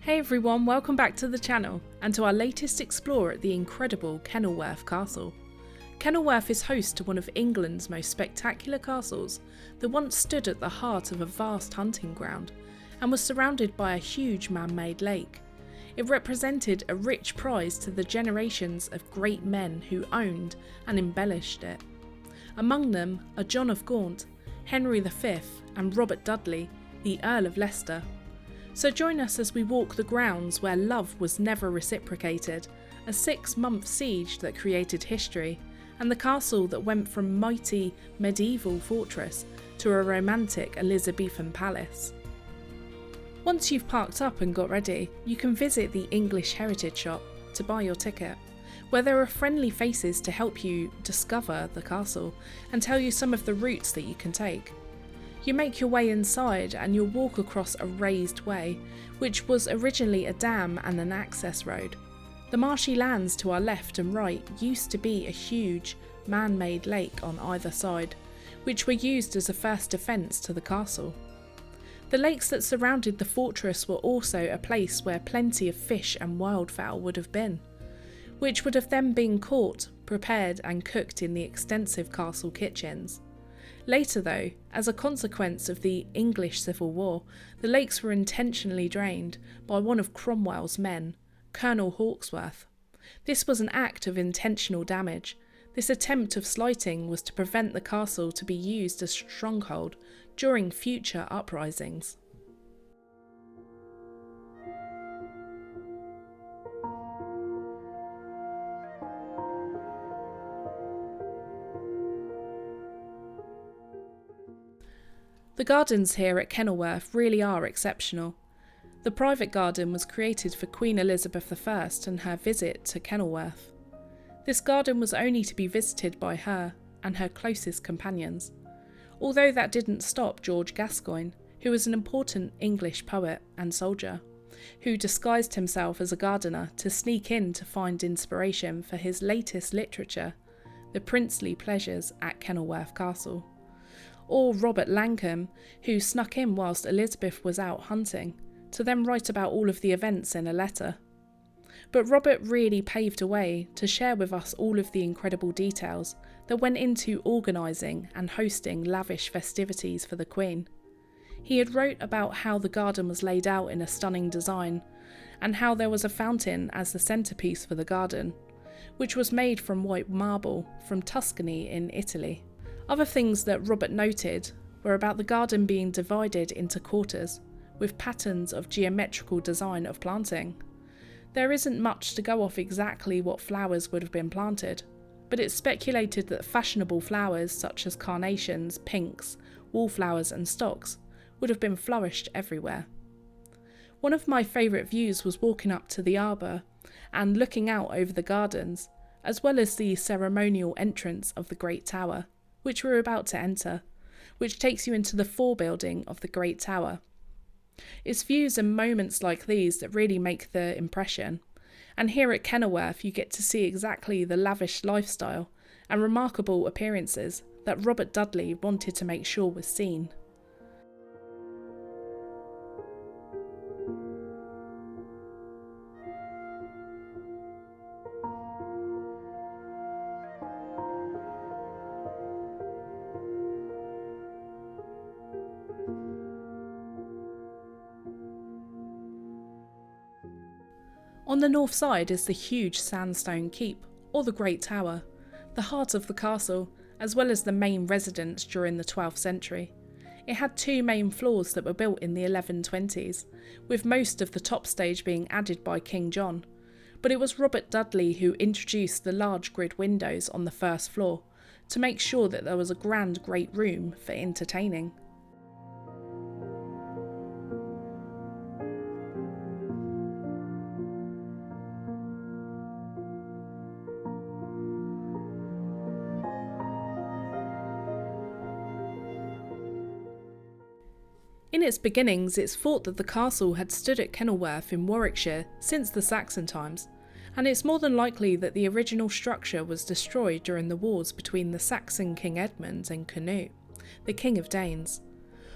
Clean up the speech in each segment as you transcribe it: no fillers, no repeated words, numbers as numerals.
Hey everyone, welcome back to the channel and to our latest explore at the incredible Kenilworth Castle. Kenilworth is host to one of England's most spectacular castles that once stood at the heart of a vast hunting ground and was surrounded by a huge man-made lake. It represented a rich prize to the generations of great men who owned and embellished it. Among them are John of Gaunt, Henry V and Robert Dudley, the Earl of Leicester. So join us as we walk the grounds where love was never reciprocated, a 6-month siege that created history, and the castle that went from mighty medieval fortress to a romantic Elizabethan palace. Once you've parked up and got ready, you can visit the English Heritage Shop to buy your ticket, where there are friendly faces to help you discover the castle and tell you some of the routes that you can take. You make your way inside and you'll walk across a raised way, which was originally a dam and an access road. The marshy lands to our left and right used to be a huge man-made lake on either side, which were used as a first defence to the castle. The lakes that surrounded the fortress were also a place where plenty of fish and wildfowl would have been, which would have then been caught, prepared and cooked in the extensive castle kitchens. Later though, as a consequence of the English Civil War, the lakes were intentionally drained by one of Cromwell's men, Colonel Hawkesworth. This was an act of intentional damage. This attempt of slighting was to prevent the castle to be used as a stronghold during future uprisings. The gardens here at Kenilworth really are exceptional. The private garden was created for Queen Elizabeth I and her visit to Kenilworth. This garden was only to be visited by her and her closest companions, although that didn't stop George Gascoigne, who was an important English poet and soldier, who disguised himself as a gardener to sneak in to find inspiration for his latest literature, The Princely Pleasures at Kenilworth Castle. Or Robert Langham, who snuck in whilst Elizabeth was out hunting, to then write about all of the events in a letter. But Robert really paved a way to share with us all of the incredible details that went into organising and hosting lavish festivities for the Queen. He had wrote about how the garden was laid out in a stunning design, and how there was a fountain as the centrepiece for the garden, which was made from white marble from Tuscany in Italy. Other things that Robert noted were about the garden being divided into quarters, with patterns of geometrical design of planting. There isn't much to go off exactly what flowers would have been planted, but it's speculated that fashionable flowers such as carnations, pinks, wallflowers and stocks would have been flourished everywhere. One of my favourite views was walking up to the arbour and looking out over the gardens, as well as the ceremonial entrance of the Great Tower, which we're about to enter, which takes you into the forebuilding of the Great Tower. It's views and moments like these that really make the impression, and here at Kenilworth you get to see exactly the lavish lifestyle and remarkable appearances that Robert Dudley wanted to make sure was seen. On the north side is the huge sandstone keep, or the Great Tower, the heart of the castle, as well as the main residence during the 12th century. It had 2 main floors that were built in the 1120s, with most of the top stage being added by King John, but it was Robert Dudley who introduced the large grid windows on the first floor to make sure that there was a grand great room for entertaining. In its beginnings, it's thought that the castle had stood at Kenilworth in Warwickshire since the Saxon times, and it's more than likely that the original structure was destroyed during the wars between the Saxon King Edmund and Canute, the King of Danes.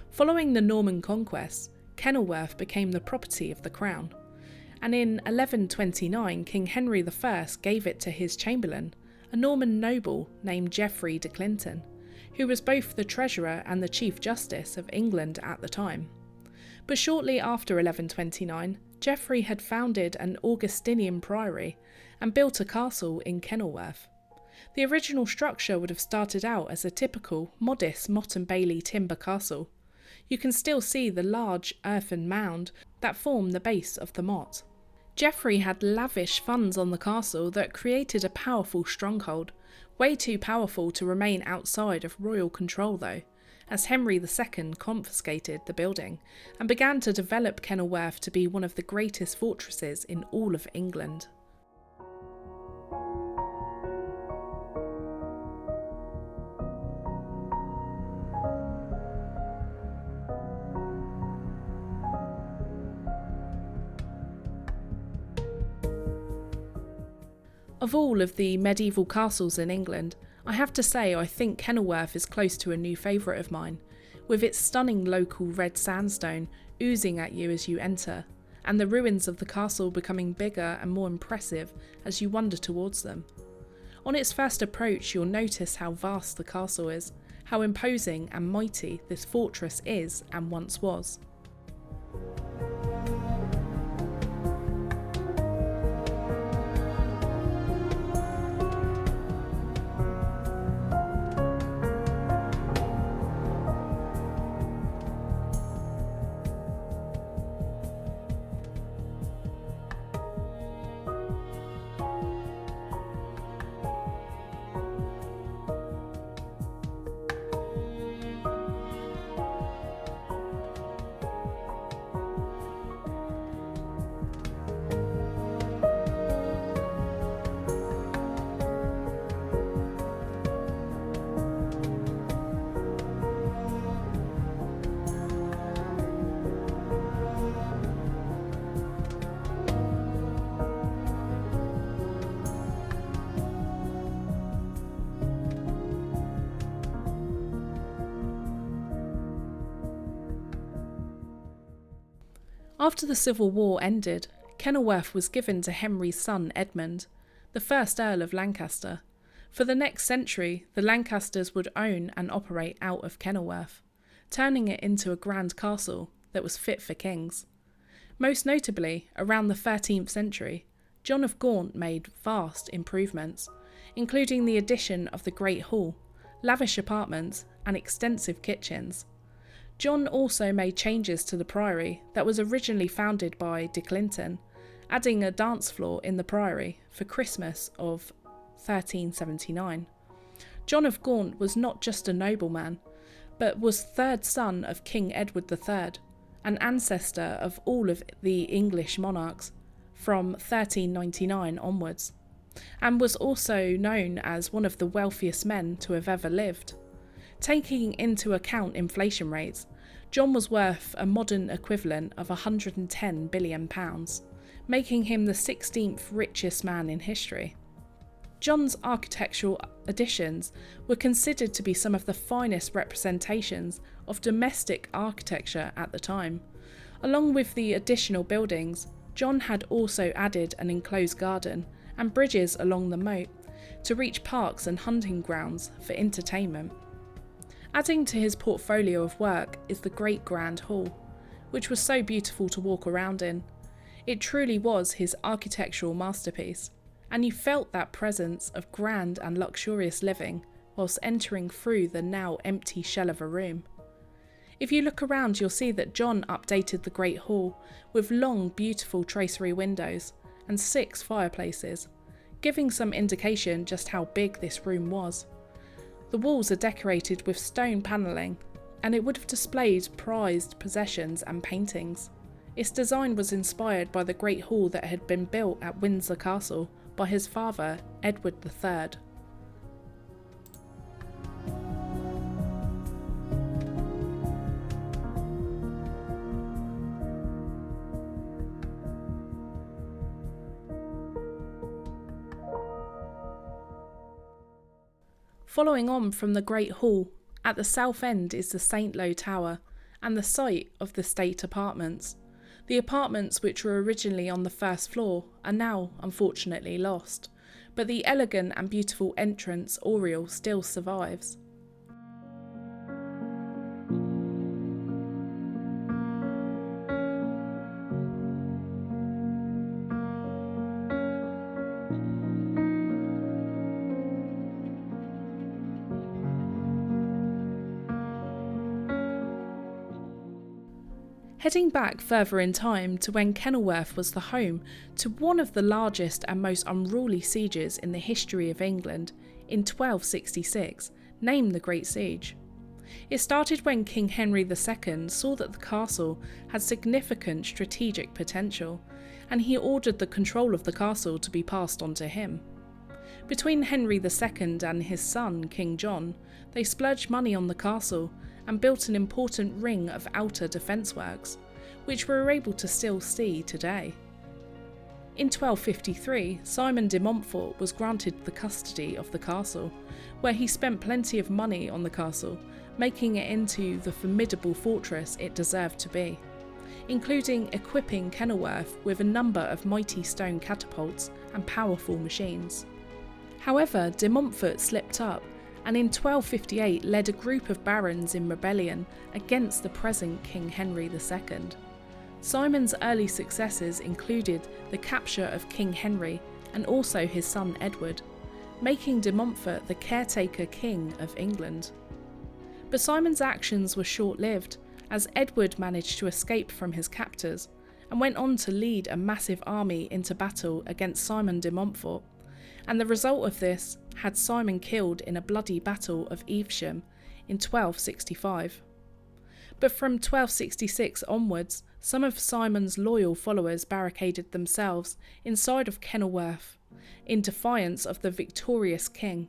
Following the Norman conquest, Kenilworth became the property of the crown, and in 1129 King Henry I gave it to his chamberlain, a Norman noble named Geoffrey de Clinton, who was both the Treasurer and the Chief Justice of England at the time. But shortly after 1129, Geoffrey had founded an Augustinian priory and built a castle in Kenilworth. The original structure would have started out as a typical, modest Motte and Bailey timber castle. You can still see the large earthen mound that formed the base of the motte. Geoffrey had lavish funds on the castle that created a powerful stronghold, way too powerful to remain outside of royal control though, as Henry II confiscated the building and began to develop Kenilworth to be one of the greatest fortresses in all of England. Of all of the medieval castles in England, I have to say I think Kenilworth is close to a new favourite of mine, with its stunning local red sandstone oozing at you as you enter, and the ruins of the castle becoming bigger and more impressive as you wander towards them. On its first approach, you'll notice how vast the castle is, how imposing and mighty this fortress is and once was. After the Civil War ended, Kenilworth was given to Henry's son Edmund, the first Earl of Lancaster. For the next century, the Lancasters would own and operate out of Kenilworth, turning it into a grand castle that was fit for kings. Most notably, around the 13th century, John of Gaunt made vast improvements, including the addition of the Great Hall, lavish apartments, and extensive kitchens. John also made changes to the priory that was originally founded by de Clinton, adding a dance floor in the priory for Christmas of 1379. John of Gaunt was not just a nobleman, but was third son of King Edward III, an ancestor of all of the English monarchs from 1399 onwards, and was also known as one of the wealthiest men to have ever lived. Taking into account inflation rates, John was worth a modern equivalent of £110 billion, making him the 16th richest man in history. John's architectural additions were considered to be some of the finest representations of domestic architecture at the time. Along with the additional buildings, John had also added an enclosed garden and bridges along the moat to reach parks and hunting grounds for entertainment. Adding to his portfolio of work is the Great Grand Hall, which was so beautiful to walk around in. It truly was his architectural masterpiece, and you felt that presence of grand and luxurious living whilst entering through the now empty shell of a room. If you look around, you'll see that John updated the Great Hall with long, beautiful tracery windows and 6 fireplaces, giving some indication just how big this room was. The walls are decorated with stone panelling, and it would have displayed prized possessions and paintings. Its design was inspired by the Great Hall that had been built at Windsor Castle by his father, Edward III. Following on from the Great Hall, at the south end is the St. Lo Tower and the site of the State Apartments. The apartments, which were originally on the first floor, are now unfortunately lost, but the elegant and beautiful entrance oriel still survives. Heading back further in time to when Kenilworth was the home to one of the largest and most unruly sieges in the history of England in 1266, named the Great Siege. It started when King Henry II saw that the castle had significant strategic potential, and he ordered the control of the castle to be passed on to him. Between Henry II and his son, King John, they splurged money on the castle and built an important ring of outer defence works, which we're able to still see today. In 1253, Simon de Montfort was granted the custody of the castle, where he spent plenty of money on the castle, making it into the formidable fortress it deserved to be, including equipping Kenilworth with a number of mighty stone catapults and powerful machines. However, de Montfort slipped up and in 1258 led a group of barons in rebellion against the present King Henry II. Simon's early successes included the capture of King Henry and also his son Edward, making de Montfort the caretaker king of England. But Simon's actions were short-lived, as Edward managed to escape from his captors and went on to lead a massive army into battle against Simon de Montfort, and the result of this had Simon killed in a bloody battle of Evesham in 1265. But from 1266 onwards, some of Simon's loyal followers barricaded themselves inside of Kenilworth in defiance of the victorious king,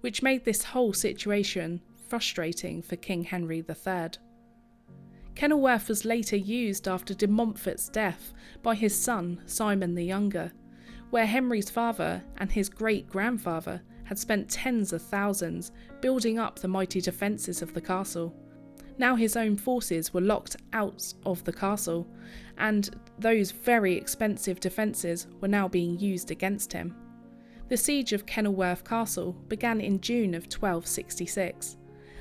which made this whole situation frustrating for King Henry III. Kenilworth was later used after de Montfort's death by his son Simon the Younger, where Henry's father and his great-grandfather had spent tens of thousands building up the mighty defences of the castle. Now his own forces were locked out of the castle, and those very expensive defences were now being used against him. The siege of Kenilworth Castle began in June of 1266,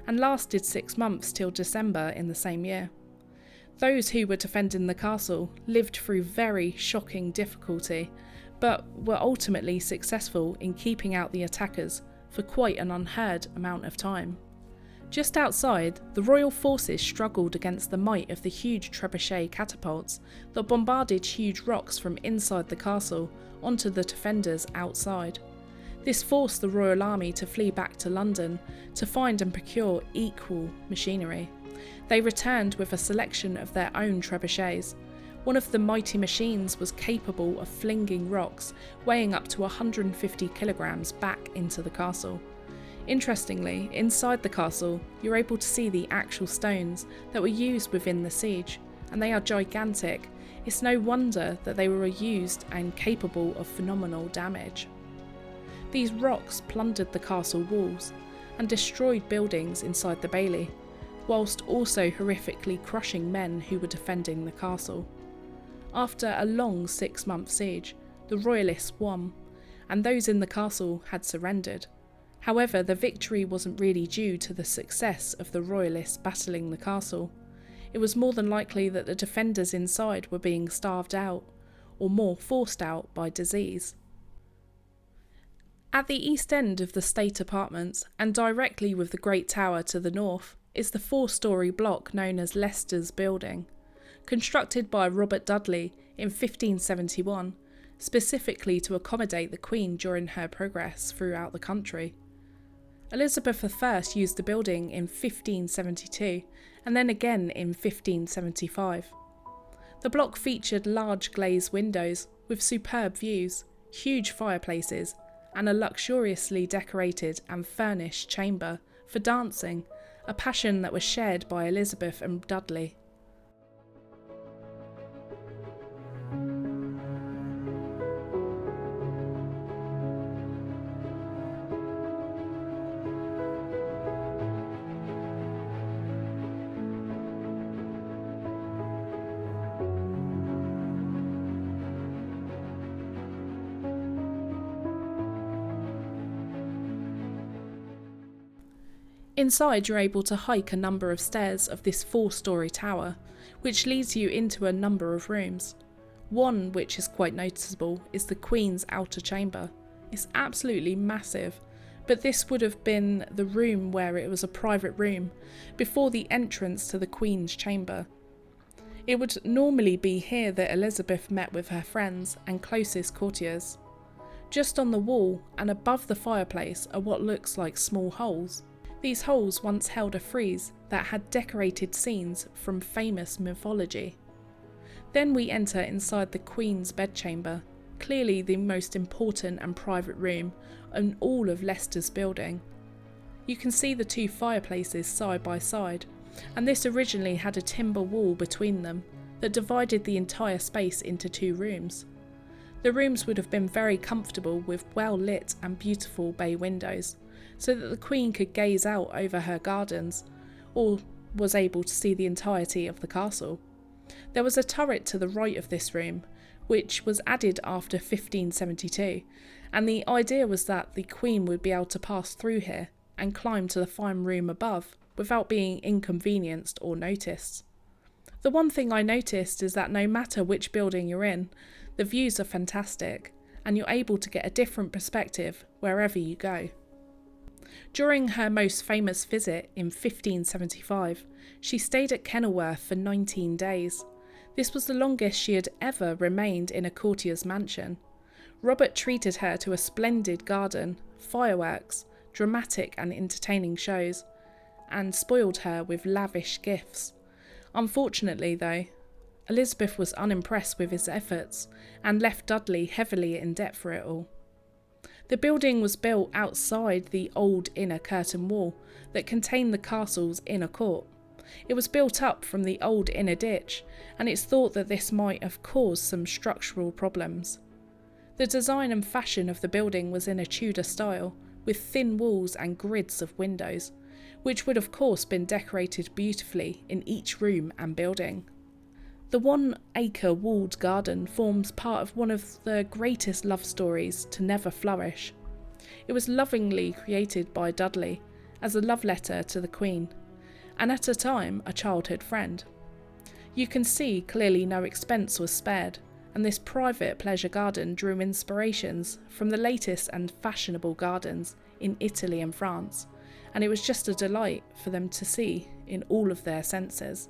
and lasted 6 months till December in the same year. Those who were defending the castle lived through very shocking difficulty, but were ultimately successful in keeping out the attackers for quite an unheard amount of time. Just outside, the royal forces struggled against the might of the huge trebuchet catapults that bombarded huge rocks from inside the castle onto the defenders outside. This forced the royal army to flee back to London to find and procure equal machinery. They returned with a selection of their own trebuchets. One of the mighty machines was capable of flinging rocks weighing up to 150 kilograms back into the castle. Interestingly, inside the castle, you're able to see the actual stones that were used within the siege, and they are gigantic. It's no wonder that they were used and capable of phenomenal damage. These rocks plundered the castle walls and destroyed buildings inside the bailey, whilst also horrifically crushing men who were defending the castle. After a long 6-month siege, the royalists won, and those in the castle had surrendered. However, the victory wasn't really due to the success of the royalists battling the castle. It was more than likely that the defenders inside were being starved out, or more forced out by disease. At the east end of the state apartments, and directly with the Great Tower to the north, is the 4-storey block known as Leicester's Building, constructed by Robert Dudley in 1571, specifically to accommodate the Queen during her progress throughout the country. Elizabeth I used the building in 1572, and then again in 1575. The block featured large glazed windows with superb views, huge fireplaces, and a luxuriously decorated and furnished chamber for dancing, a passion that was shared by Elizabeth and Dudley. Inside, you're able to hike a number of stairs of this 4-storey tower, which leads you into a number of rooms. One which is quite noticeable is the Queen's outer chamber. It's absolutely massive, but this would have been the room where it was a private room before the entrance to the Queen's chamber. It would normally be here that Elizabeth met with her friends and closest courtiers. Just on the wall and above the fireplace are what looks like small holes. These holes once held a frieze that had decorated scenes from famous mythology. Then we enter inside the Queen's bedchamber, clearly the most important and private room in all of Leicester's building. You can see the 2 fireplaces side by side, and this originally had a timber wall between them that divided the entire space into 2 rooms. The rooms would have been very comfortable with well lit and beautiful bay windows, so that the Queen could gaze out over her gardens, or was able to see the entirety of the castle. There was a turret to the right of this room, which was added after 1572, and the idea was that the Queen would be able to pass through here and climb to the fine room above without being inconvenienced or noticed. The one thing I noticed is that no matter which building you're in, the views are fantastic, and you're able to get a different perspective wherever you go. During her most famous visit in 1575, she stayed at Kenilworth for 19 days. This was the longest she had ever remained in a courtier's mansion. Robert treated her to a splendid garden, fireworks, dramatic and entertaining shows, and spoiled her with lavish gifts. Unfortunately, though, Elizabeth was unimpressed with his efforts and left Dudley heavily in debt for it all. The building was built outside the old inner curtain wall that contained the castle's inner court. It was built up from the old inner ditch, and it's thought that this might have caused some structural problems. The design and fashion of the building was in a Tudor style, with thin walls and grids of windows, which would of course been decorated beautifully in each room and building. The 1-acre walled garden forms part of one of the greatest love stories to never flourish. It was lovingly created by Dudley as a love letter to the Queen, and at a time a childhood friend. You can see clearly no expense was spared, and this private pleasure garden drew inspirations from the latest and fashionable gardens in Italy and France, and it was just a delight for them to see in all of their senses.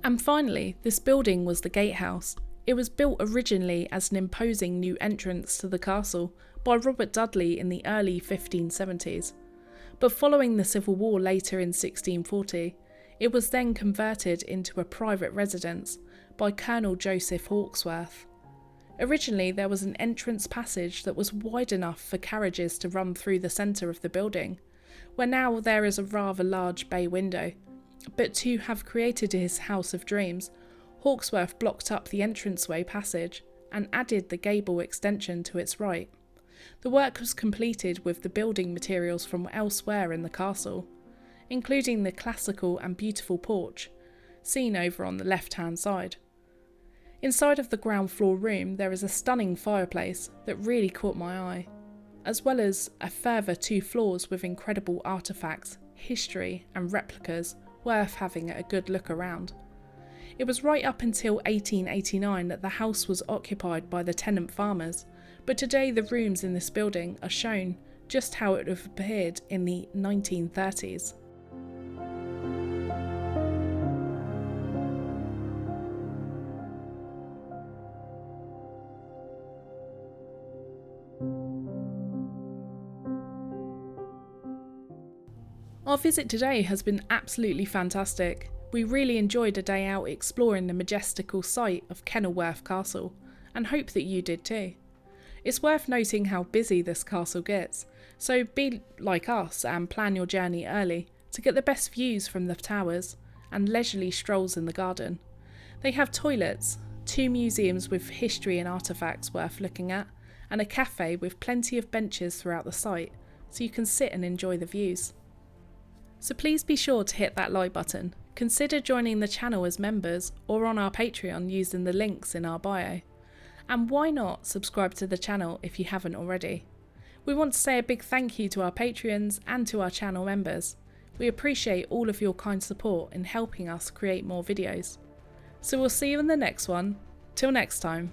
And finally, this building was the gatehouse. It was built originally as an imposing new entrance to the castle by Robert Dudley in the early 1570s. But following the Civil War later in 1640, it was then converted into a private residence by Colonel Joseph Hawkesworth. Originally, there was an entrance passage that was wide enough for carriages to run through the centre of the building, where now there is a rather large bay window. But to have created his house of dreams, Hawkesworth blocked up the entranceway passage and added the gable extension to its right. The work was completed with the building materials from elsewhere in the castle, including the classical and beautiful porch, seen over on the left-hand side. Inside of the ground floor room there is a stunning fireplace that really caught my eye, as well as a further 2 floors with incredible artefacts, history and replicas worth having a good look around. It was right up until 1889 that the house was occupied by the tenant farmers, but today the rooms in this building are shown just how it would have appeared in the 1930s. Our visit today has been absolutely fantastic. We really enjoyed a day out exploring the majestical site of Kenilworth Castle, and hope that you did too. It's worth noting how busy this castle gets, so be like us and plan your journey early to get the best views from the towers and leisurely strolls in the garden. They have toilets, 2 museums with history and artefacts worth looking at, and a cafe with plenty of benches throughout the site, so you can sit and enjoy the views. So please be sure to hit that like button, consider joining the channel as members or on our Patreon using the links in our bio. And why not subscribe to the channel if you haven't already? We want to say a big thank you to our Patreons and to our channel members. We appreciate all of your kind support in helping us create more videos. So we'll see you in the next one. Till next time.